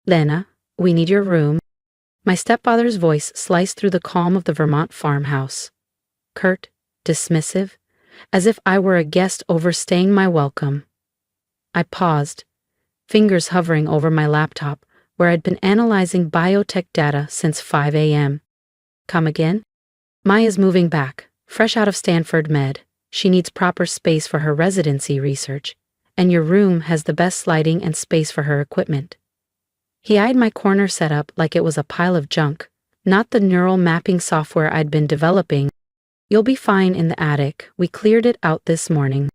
Lena, we need your room. My stepfather's voice sliced through the calm of the Vermont farmhouse. Curt, dismissive, as if I were a guest overstaying my welcome. I paused, fingers hovering over my laptop, where I'd been analyzing biotech data since 5 a.m. Come again? Maya's moving back, fresh out of Stanford Med. She needs proper space for her residency research, and your room has the best lighting and space for her equipment. He eyed my corner setup like it was a pile of junk, not the neural mapping software I'd been developing. You'll be fine in the attic. We cleared it out this morning.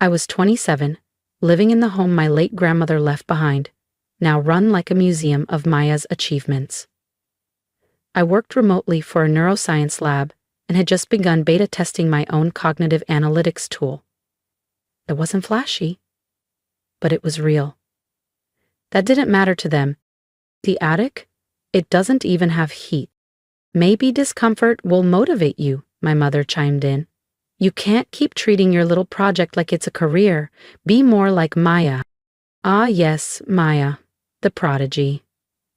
I was 27, living in the home my late grandmother left behind, now run like a museum of Maya's achievements. I worked remotely for a neuroscience lab and had just begun beta testing my own cognitive analytics tool. It wasn't flashy, but it was real. That didn't matter to them. The attic? It doesn't even have heat. Maybe discomfort will motivate you, my mother chimed in. You can't keep treating your little project like it's a career. Be more like Maya. Ah yes, Maya, the prodigy,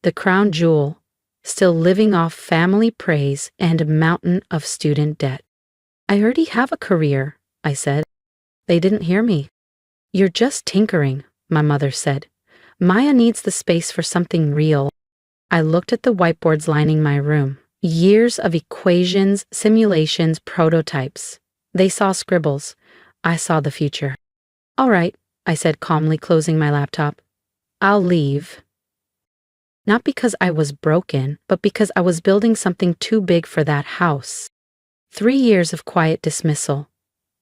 the crown jewel, still living off family praise and a mountain of student debt. I already have a career, I said. They didn't hear me. You're just tinkering, my mother said. Maya needs the space for something real. I looked at the whiteboards lining my room. Years of equations, simulations, prototypes. They saw scribbles. I saw the future. All right, I said calmly, closing my laptop. I'll leave. Not because I was broken, but because I was building something too big for that house. 3 years of quiet dismissal.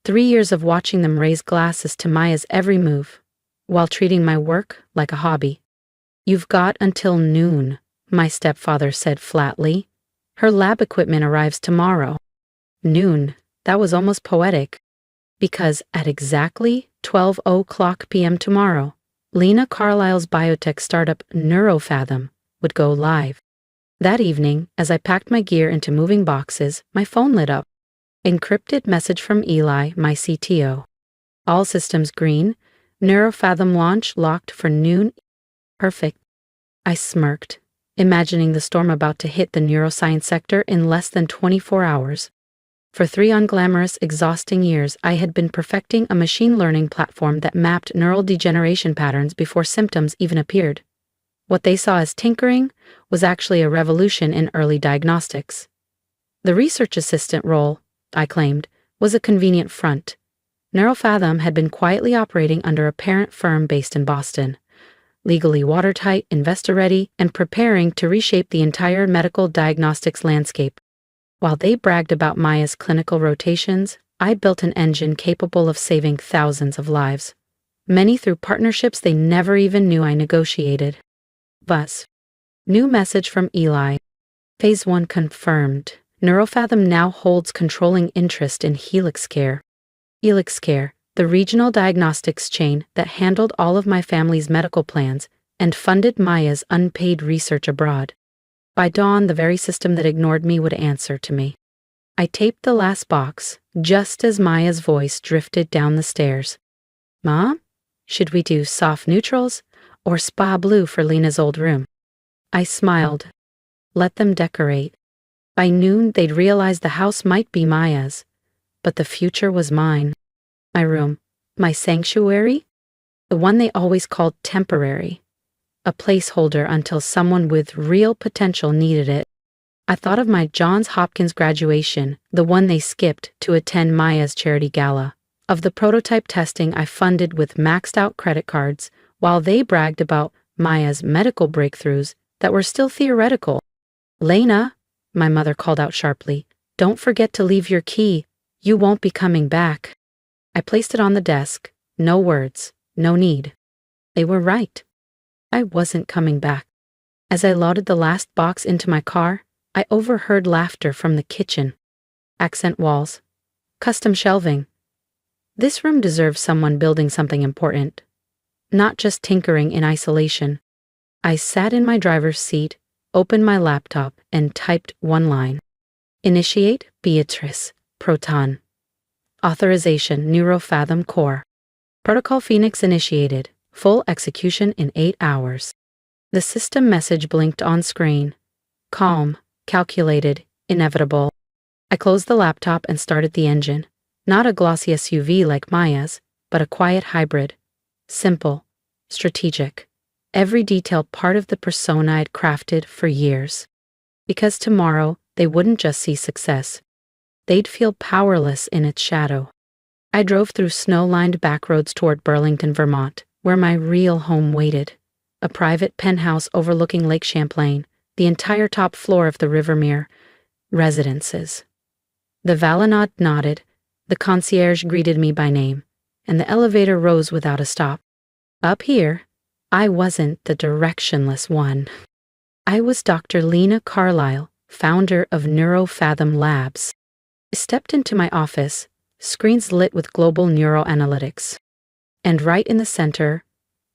3 years of watching them raise glasses to Maya's every move, while treating my work like a hobby. You've got until noon, my stepfather said flatly. Her lab equipment arrives tomorrow. Noon, that was almost poetic. Because at exactly 12:00 p.m. tomorrow, Lena Carlisle's biotech startup NeuroFathom would go live. That evening, as I packed my gear into moving boxes, my phone lit up. Encrypted message from Eli, my CTO. All systems green. NeuroFathom launch locked for noon. Perfect. I smirked, imagining the storm about to hit the neuroscience sector in less than 24 hours. For 3 unglamorous, exhausting years, I had been perfecting a machine learning platform that mapped neural degeneration patterns before symptoms even appeared. What they saw as tinkering was actually a revolution in early diagnostics. The research assistant role, I claimed, was a convenient front. NeuroFathom had been quietly operating under a parent firm based in Boston, legally watertight, investor-ready, and preparing to reshape the entire medical diagnostics landscape. While they bragged about Maya's clinical rotations, I built an engine capable of saving thousands of lives, many through partnerships they never even knew I negotiated. Buzz. New message from Eli. Phase 1 confirmed. NeuroFathom now holds controlling interest in HelixCare. HelixCare, the regional diagnostics chain that handled all of my family's medical plans and funded Maya's unpaid research abroad. By dawn, the very system that ignored me would answer to me. I taped the last box, just as Maya's voice drifted down the stairs. Mom, should we do soft neutrals or spa blue for Lena's old room? I smiled. Let them decorate. By noon, they'd realize the house might be Maya's, but the future was mine. My room, my sanctuary, the one they always called temporary, a placeholder until someone with real potential needed it. I thought of my Johns Hopkins graduation, the one they skipped to attend Maya's charity gala, of the prototype testing I funded with maxed-out credit cards, while they bragged about Maya's medical breakthroughs that were still theoretical. Lena, my mother called out sharply, don't forget to leave your key. You won't be coming back. I placed it on the desk. No words, no need. They were right. I wasn't coming back. As I loaded the last box into my car, I overheard laughter from the kitchen. Accent walls. Custom shelving. This room deserves someone building something important, not just tinkering in isolation. I sat in my driver's seat, opened my laptop, and typed one line. Initiate, Beatrice, Proton. Authorization, NeuroFathom Core. Protocol Phoenix initiated. Full execution in 8 hours. The system message blinked on screen. Calm, calculated, inevitable. I closed the laptop and started the engine. Not a glossy SUV like Maya's, but a quiet hybrid. Simple, strategic. Every detail part of the persona I'd crafted for years. Because tomorrow, they wouldn't just see success. They'd feel powerless in its shadow. I drove through snow-lined backroads toward Burlington, Vermont, where my real home waited. A private penthouse overlooking Lake Champlain, the entire top floor of the Rivermere residences. The valet nodded, the concierge greeted me by name, and the elevator rose without a stop. Up here, I wasn't the directionless one. I was Dr. Lena Carlisle, founder of NeuroFathom Labs. I stepped into my office, screens lit with global neuroanalytics. And right in the center,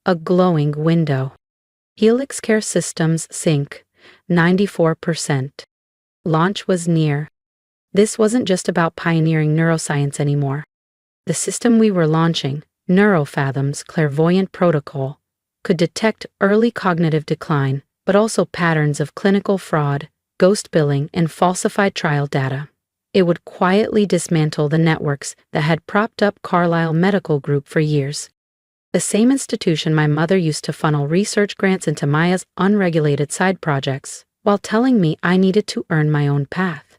a glowing window. Helix Care Systems Sync, 94%. Launch was near. This wasn't just about pioneering neuroscience anymore. The system we were launching, NeuroFathom's clairvoyant protocol, could detect early cognitive decline, but also patterns of clinical fraud, ghost billing, and falsified trial data. It would quietly dismantle the networks that had propped up Carlisle Medical Group for years. The same institution my mother used to funnel research grants into Maya's unregulated side projects, while telling me I needed to earn my own path.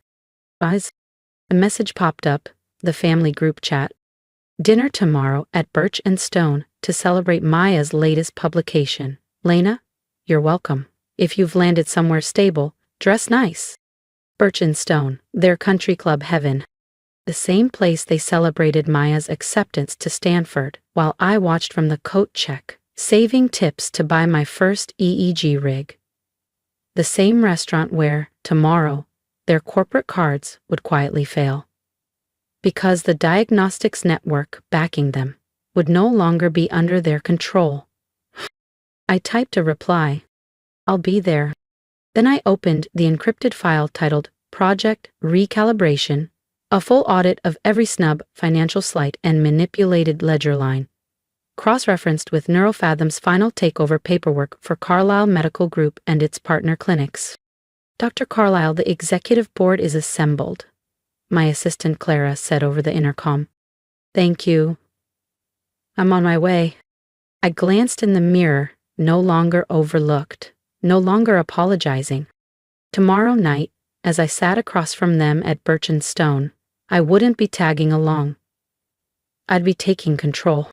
A message popped up, the family group chat. Dinner tomorrow at Birch and Stone to celebrate Maya's latest publication. Lena, you're welcome. If you've landed somewhere stable, dress nice. Birch and Stone, their country club heaven. The same place they celebrated Maya's acceptance to Stanford, while I watched from the coat check, saving tips to buy my first EEG rig. The same restaurant where, tomorrow, their corporate cards would quietly fail. Because the diagnostics network backing them would no longer be under their control. I typed a reply. I'll be there. Then I opened the encrypted file titled Project Recalibration, a full audit of every snub, financial slight, and manipulated ledger line, cross-referenced with NeuroFathom's final takeover paperwork for Carlisle Medical Group and its partner clinics. Dr. Carlisle, the executive board is assembled, my assistant Clara said over the intercom. Thank you. I'm on my way. I glanced in the mirror, no longer overlooked, no longer apologizing. Tomorrow night, as I sat across from them at Birch and Stone, I wouldn't be tagging along. I'd be taking control.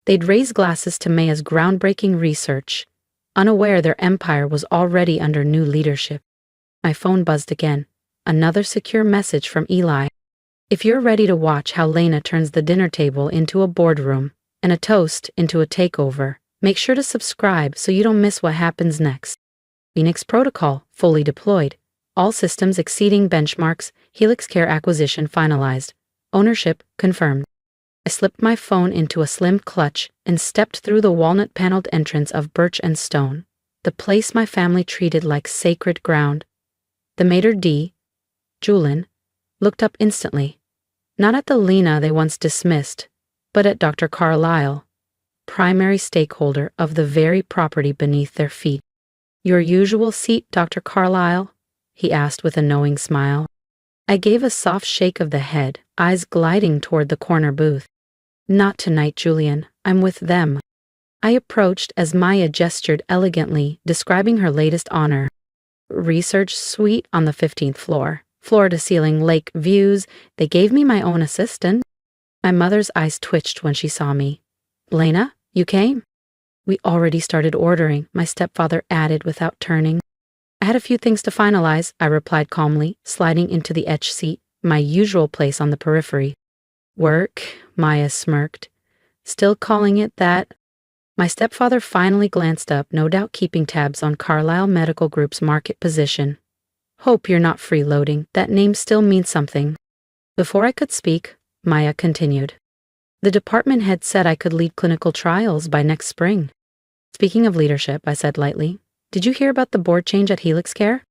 They'd raise glasses to Maya's groundbreaking research, unaware their empire was already under new leadership. My phone buzzed again. Another secure message from Eli. If you're ready to watch how Lena turns the dinner table into a boardroom and a toast into a takeover, make sure to subscribe so you don't miss what happens next. Phoenix Protocol, fully deployed. All systems exceeding benchmarks, Helix Care acquisition finalized. Ownership confirmed. I slipped my phone into a slim clutch and stepped through the walnut-paneled entrance of Birch and Stone, the place my family treated like sacred ground. The maitre d', Julien, looked up instantly, not at the Lena they once dismissed, but at Dr. Carlisle, primary stakeholder of the very property beneath their feet. Your usual seat, Dr. Carlisle? He asked with a knowing smile. I gave a soft shake of the head, eyes gliding toward the corner booth. Not tonight, Julien. I'm with them. I approached as Maya gestured elegantly, describing her latest honor. Research suite on the 15th floor. Floor-to-ceiling lake views. They gave me my own assistant. My mother's eyes twitched when she saw me. Lena, you came? We already started ordering, my stepfather added without turning. I had a few things to finalize, I replied calmly, sliding into the edge seat, my usual place on the periphery. Work, Maya smirked. Still calling it that? My stepfather finally glanced up, no doubt keeping tabs on Carlisle Medical Group's market position. Hope you're not freeloading, that name still means something. Before I could speak, Maya continued. The department head said I could lead clinical trials by next spring. Speaking of leadership, I said lightly, did you hear about the board change at Helix Care?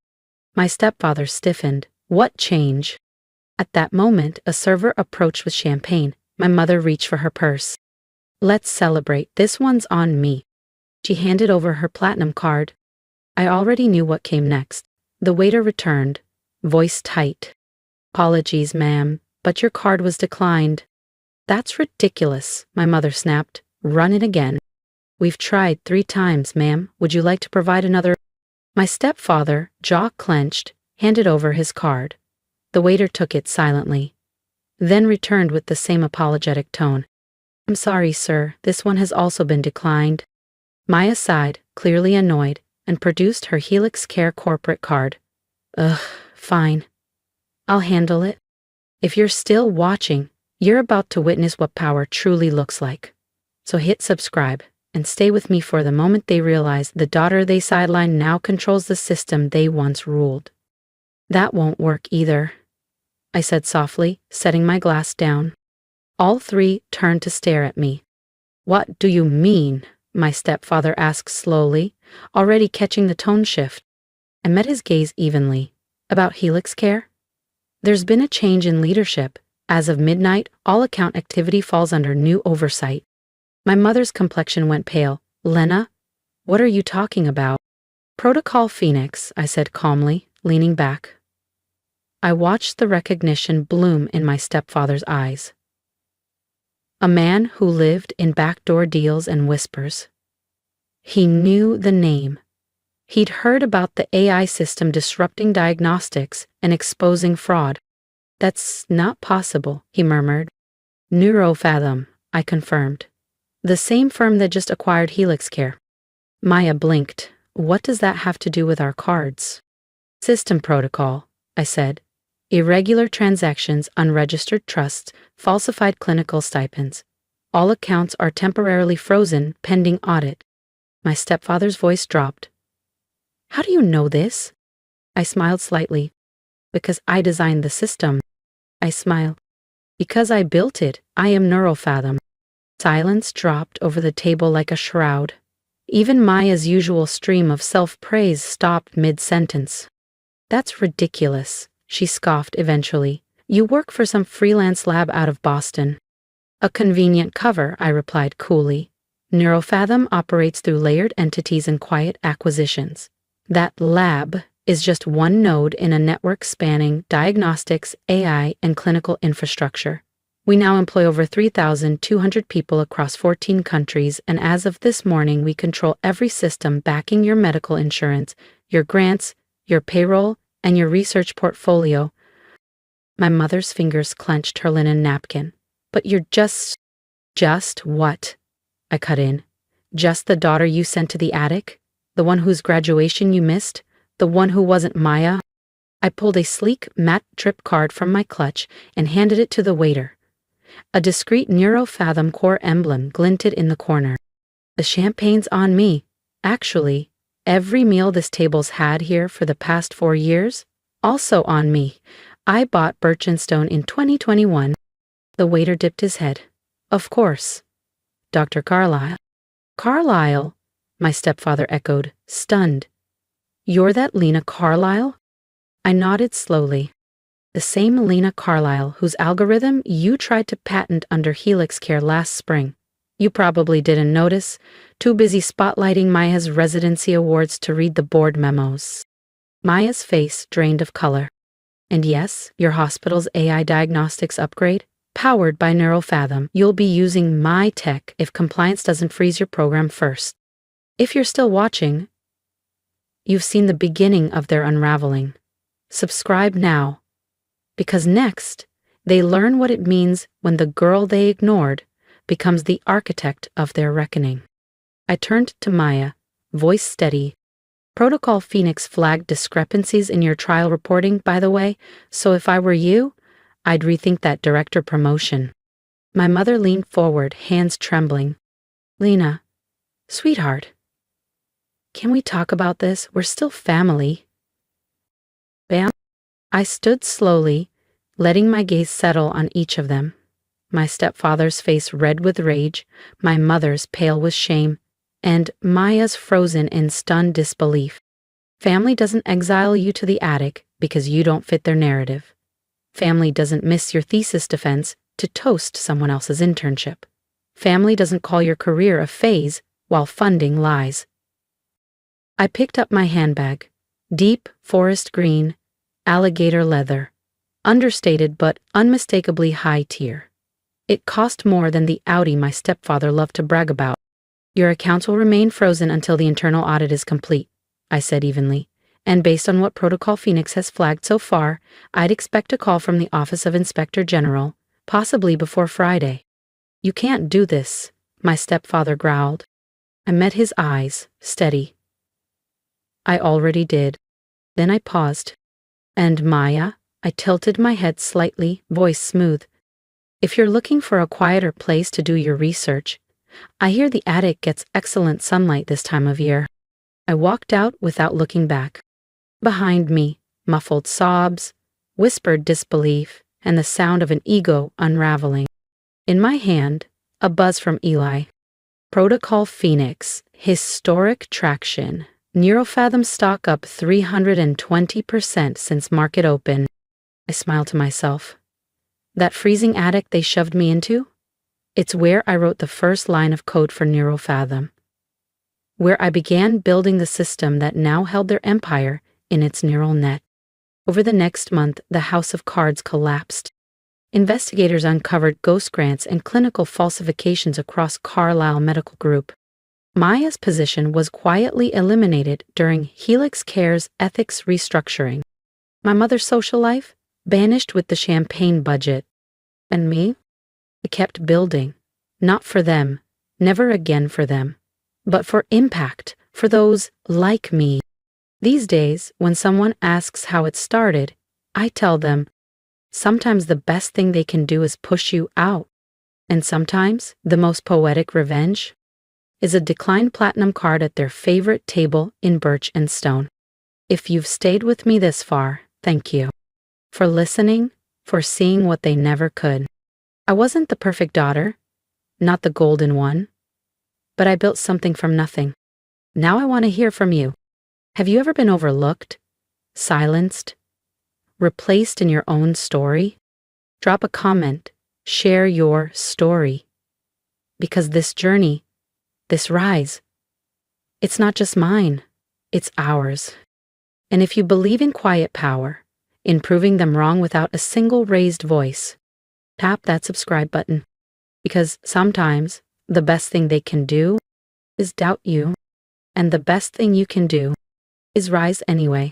My stepfather stiffened. What change? At that moment, a server approached with champagne. My mother reached for her purse. Let's celebrate. This one's on me. She handed over her platinum card. I already knew what came next. The waiter returned, voice tight. "Apologies, ma'am, but your card was declined." "That's ridiculous," my mother snapped. "Run it again." "We've tried 3 times, ma'am. Would you like to provide another?" My stepfather, jaw clenched, handed over his card. The waiter took it silently, then returned with the same apologetic tone. "I'm sorry, sir, this one has also been declined." Maya sighed, clearly annoyed, and produced her Helix Care corporate card. "Ugh, fine. I'll handle it." If you're still watching, you're about to witness what power truly looks like. So hit subscribe and stay with me for the moment they realize the daughter they sidelined now controls the system they once ruled. "That won't work either," I said softly, setting my glass down. All 3 turned to stare at me. "What do you mean?" my stepfather asked slowly, already catching the tone shift. I met his gaze evenly. "About Helix Care? There's been a change in leadership. As of midnight, all account activity falls under new oversight." My mother's complexion went pale. "Lena, what are you talking about?" "Protocol Phoenix," I said calmly, leaning back. I watched the recognition bloom in my stepfather's eyes. A man who lived in backdoor deals and whispers. He knew the name. He'd heard about the AI system disrupting diagnostics and exposing fraud. "That's not possible," he murmured. "Neurofathom," I confirmed. "The same firm that just acquired Helix Care." Maya blinked. "What does that have to do with our cards?" "System protocol," I said. "Irregular transactions, unregistered trusts, falsified clinical stipends. All accounts are temporarily frozen pending audit." My stepfather's voice dropped. "How do you know this?" I smiled slightly. "Because I designed the system." I smiled. "Because I built it. I am Neurofathom." Silence dropped over the table like a shroud. Even Maya's usual stream of self-praise stopped mid-sentence. "That's ridiculous," she scoffed eventually. "You work for some freelance lab out of Boston." "A convenient cover," I replied coolly. "Neurofathom operates through layered entities and quiet acquisitions. That lab is just one node in a network spanning diagnostics, AI, and clinical infrastructure. We now employ over 3,200 people across 14 countries, and as of this morning, we control every system backing your medical insurance, your grants, your payroll, and your research portfolio." My mother's fingers clenched her linen napkin. "But you're just what?" I cut in. "Just the daughter you sent to the attic? The one whose graduation you missed? The one who wasn't Maya?" I pulled a sleek, matte trip card from my clutch and handed it to the waiter. A discreet Neurofathom core emblem glinted in the corner. "The champagne's on me. Actually, every meal this table's had here for the past 4 years, also on me. I bought Birchenstone in 2021. The waiter dipped his head. "Of course. Dr. Carlyle." "Carlyle?" my stepfather echoed, stunned. "You're that Lena Carlyle?" I nodded slowly. "The same Lena Carlyle whose algorithm you tried to patent under Helix Care last spring. You probably didn't notice, too busy spotlighting Maya's residency awards to read the board memos." Maya's face drained of color. "And yes, your hospital's AI diagnostics upgrade, powered by Neurofathom. You'll be using my tech if compliance doesn't freeze your program first." If you're still watching, you've seen the beginning of their unraveling. Subscribe now. Because next, they learn what it means when the girl they ignored becomes the architect of their reckoning. I turned to Maya, voice steady. "Protocol Phoenix flagged discrepancies in your trial reporting, by the way, so if I were you, I'd rethink that director promotion." My mother leaned forward, hands trembling. "Lena, sweetheart, can we talk about this? We're still family." Bam. I stood slowly, letting my gaze settle on each of them. My stepfather's face red with rage, my mother's pale with shame, and Maya's frozen in stunned disbelief. Family doesn't exile you to the attic because you don't fit their narrative. Family doesn't miss your thesis defense to toast someone else's internship. Family doesn't call your career a phase while funding lies. I picked up my handbag. Deep, forest green, alligator leather. Understated but unmistakably high tier. It cost more than the Audi my stepfather loved to brag about. Your accounts will remain frozen until the internal audit is complete, I said evenly. And based on what Protocol Phoenix has flagged so far, I'd expect a call from the Office of Inspector General, possibly before Friday. You can't do this, my stepfather growled. I met his eyes, steady. I already did. Then I paused. And Maya? I tilted my head slightly, voice smooth. If you're looking for a quieter place to do your research, I hear the attic gets excellent sunlight this time of year. I walked out without looking back. Behind me, muffled sobs, whispered disbelief, and the sound of an ego unraveling. In my hand, a buzz from Eli. Protocol Phoenix, historic traction. Neurofathom stock up 320% since market open. I smiled to myself. That freezing attic they shoved me into? It's where I wrote the first line of code for Neurofathom. Where I began building the system that now held their empire in its neural net. Over the next month, the house of cards collapsed. Investigators uncovered ghost grants and clinical falsifications across Carlisle Medical Group. Maya's position was quietly eliminated during Helix Care's ethics restructuring. My mother's social life banished with the champagne budget. And me? I kept building. Not for them, never again for them, but for impact, for those like me. These days, when someone asks how it started, I tell them, sometimes the best thing they can do is push you out. And sometimes, the most poetic revenge is a declined platinum card at their favorite table in birch and stone. If you've stayed with me this far, thank you. For listening, for seeing what they never could. I wasn't the perfect daughter, not the golden one, but I built something from nothing. Now I want to hear from you. Have you ever been overlooked, silenced, replaced in your own story? Drop a comment, share your story. Because this journey, this rise, it's not just mine, it's ours. And if you believe in quiet power, in proving them wrong without a single raised voice, tap that subscribe button. Because sometimes the best thing they can do is doubt you, and the best thing you can do is rise anyway.